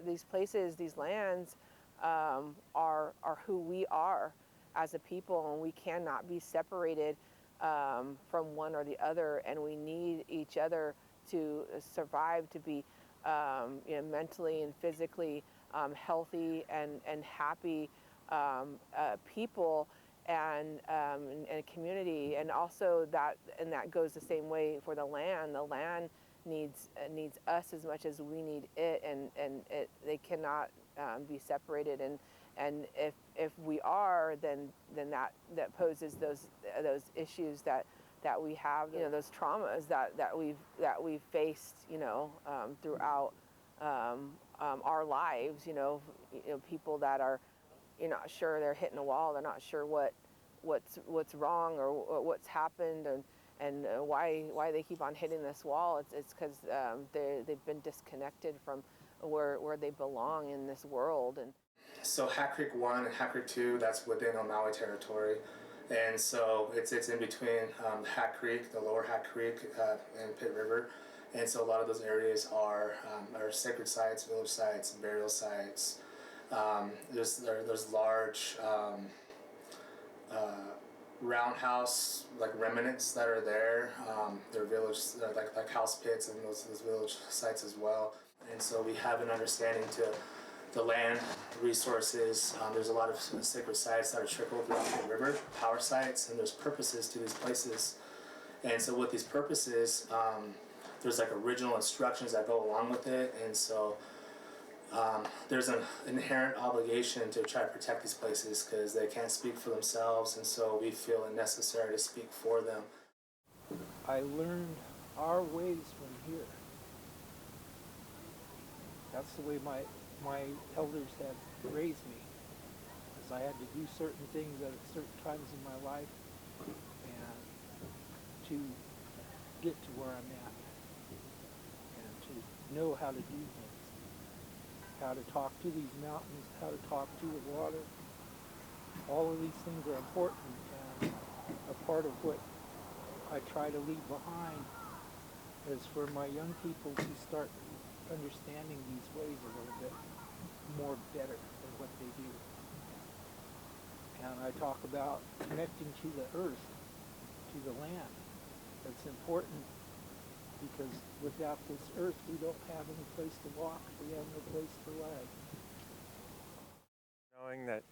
These places, these lands are who we are as a people, and we cannot be separated from one or the other, and we need each other to survive, to be mentally and physically healthy and happy people and a community. And also that goes the same way for the land. The land needs us as much as we need it, and they cannot be separated. And if we are, then that poses those issues that we have, those traumas that we've faced, throughout our lives. People that are, you're not sure, they're hitting a wall, they're not sure what's wrong or what's happened, and why they keep on hitting this wall. It's because they've been disconnected from where they belong in this world. And so Hat Creek 1 and Hat Creek 2, that's within Maui territory, and so it's in between Hat Creek, the lower Hat Creek, and Pit River, and so a lot of those areas are sacred sites, village sites, burial sites. There's large roundhouse like remnants that are there. There are village like house pits and those village sites as well. And so we have an understanding to the land resources. There's a lot of sacred sites that are trickled throughout the river, power sites, and there's purposes to these places. And so with these purposes, there's like original instructions that go along with it. And so there's an inherent obligation to try to protect these places because they can't speak for themselves, and so we feel it necessary to speak for them. I learned our ways from here. That's the way my elders had raised me, because I had to do certain things at certain times in my life and to get to where I'm at, and to know how to do things, how to talk to these mountains, how to talk to the water. All of these things are important, and a part of what I try to leave behind is for my young people to start understanding these ways a little bit more better than what they do. And I talk about connecting to the earth, to the land. That's important, because without this earth, we don't have any place to walk, we have no place to live. Knowing that,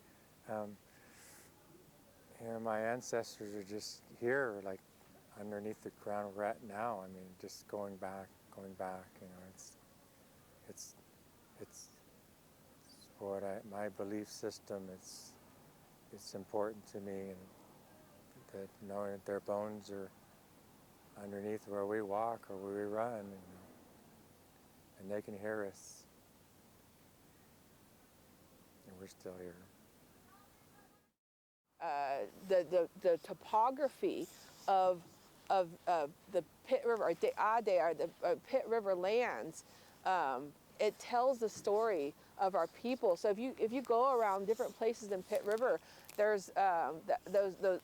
my ancestors are just here, like underneath the ground we're at now. I mean, just going back, it's what my belief system, it's important to me, and that knowing that their bones are underneath where we walk or where we run, and they can hear us, and we're still here. The topography of the Pit River, or the Pit River lands, it tells the story of our people. So if you go around different places in Pit River, there's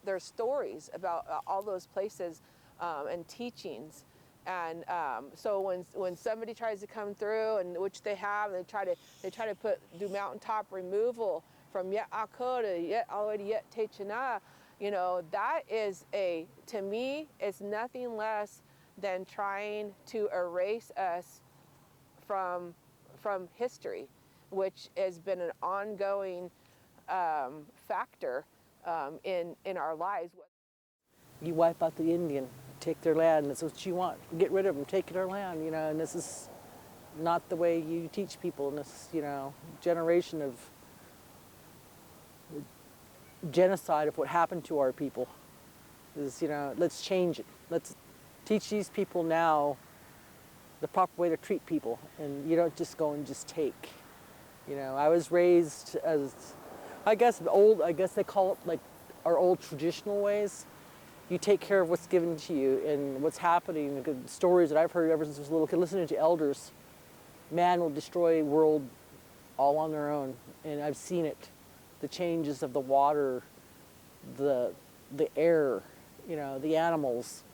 there's stories about all those places and teachings. And so when somebody tries to come through, and which they have, they try to do mountaintop removal from Yet Ako to Yet all the way to Yet Techina, that is to me, it's nothing less than trying to erase us from history, which has been an ongoing factor in our lives. You wipe out the Indian, take their land, that's what you want. Get rid of them, take their land, and this is not the way you teach people in this, generation of genocide of what happened to our people. Is, let's change it. Let's teach these people now the proper way to treat people, and you don't just go and just take. I was raised as, I guess they call it like our old traditional ways. You take care of what's given to you and what's happening. The stories that I've heard ever since I was a little kid, listening to elders, man will destroy the world all on their own, and I've seen it. The changes of the water, the air, the animals.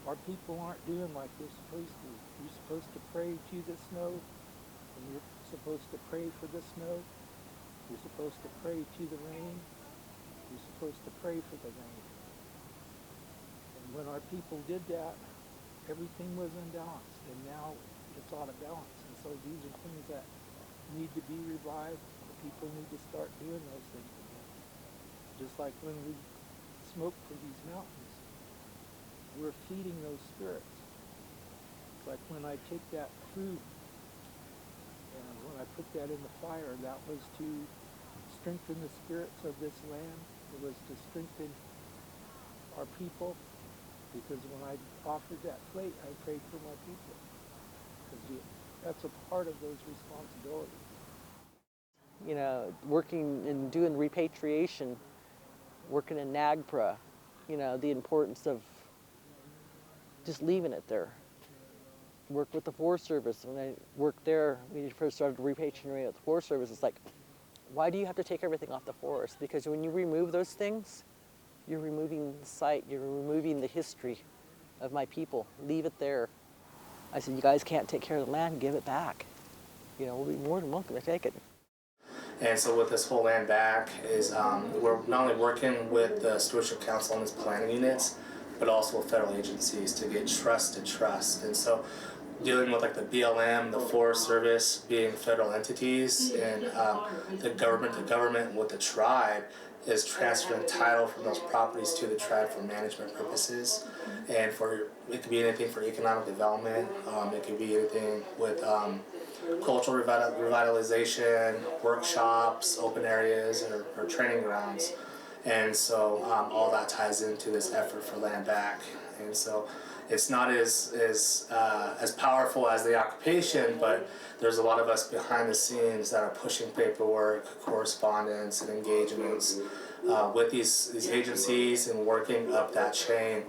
our people aren't doing like they're supposed to. You're supposed to pray to the snow, and you're supposed to pray for the snow. You're supposed to pray to the rain. You're supposed to pray for the rain. And when our people did that, everything was in balance, and now it's out of balance. And so these are things that need to be revived. The people need to start doing those things again. Just like when we smoke for these mountains, we're feeding those spirits. It's like when I take that food and when I put that in the fire, that was to strengthen the spirits of this land. It was to strengthen our people, because when I offered that plate, I prayed for my people. Because that's a part of those responsibilities. You know, working and doing repatriation, working in NAGPRA, you know, the importance of just leaving it there. Work with the Forest Service. When I worked there, we first started repatriating with the Forest Service. It's like, why do you have to take everything off the forest? Because when you remove those things, you're removing the site, you're removing the history of my people. Leave it there. I said, you guys can't take care of the land, give it back. You know, we'll be more than welcome to take it. And so with this whole land back is we're not only working with the Stewardship Council and its planning units, but also with federal agencies to get trust to trust. And so dealing with like the BLM, the Forest Service being federal entities, and the government to government with the tribe is transferring title from those properties to the tribe for management purposes. And for it could be anything for economic development, it could be anything with cultural revitalization, workshops, open areas, or training grounds. And so all that ties into this effort for land back. And so it's not as powerful as the occupation, but there's a lot of us behind the scenes that are pushing paperwork, correspondence, and engagements with these agencies and working up that chain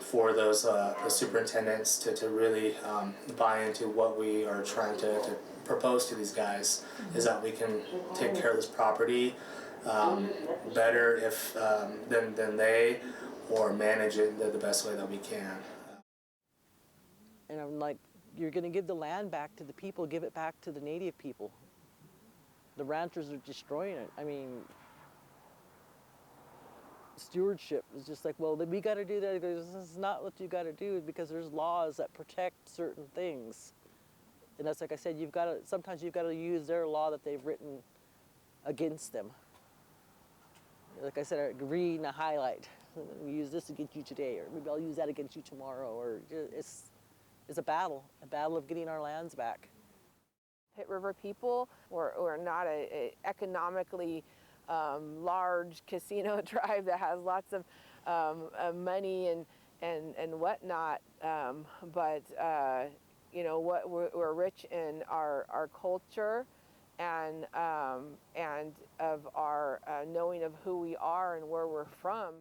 for those the superintendents to really buy into what we are trying to propose to these guys, is that we can take care of this property better if than they, or manage it the best way that we can. And I'm like, you're going to give the land back to the people, give it back to the native people. The ranchers are destroying it. I mean, stewardship is just like, well, we got to do that. This is not what you got to do, because there's laws that protect certain things. And that's like I said, sometimes you've got to use their law that they've written against them. Like I said, I read and I highlight. We use this against you today, or maybe I'll use that against you tomorrow. Or it's a battle of getting our lands back. Pit River people, we're not a economically large casino tribe that has lots of money and whatnot, but you know what, we're rich in our culture and of our knowing of who we are and where we're from.